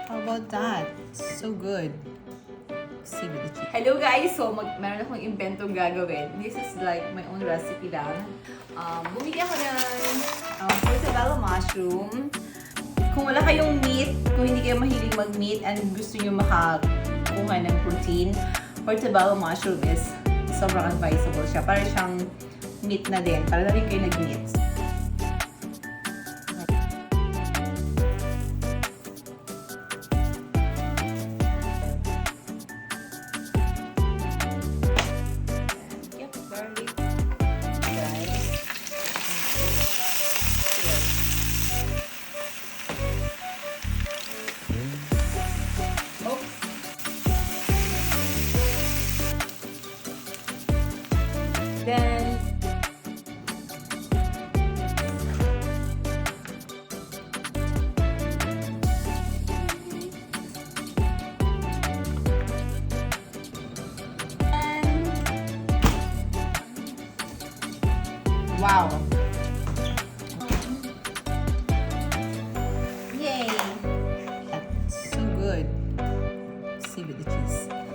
How about that? So good. See with the cheese. Hello guys! So, meron akong inventong gagawin. This is like my own recipe lang. Bumili ako ng portobello mushroom. Kung wala kayong meat, kung hindi kayo mahilig mag-meat and gusto nyo makakuha ng protein, portobello mushroom is sobrang advisable siya. Para siyang meat na din. Para na rin kayo nag-meat. Then, wow! Yay! That's so good. See with the cheese.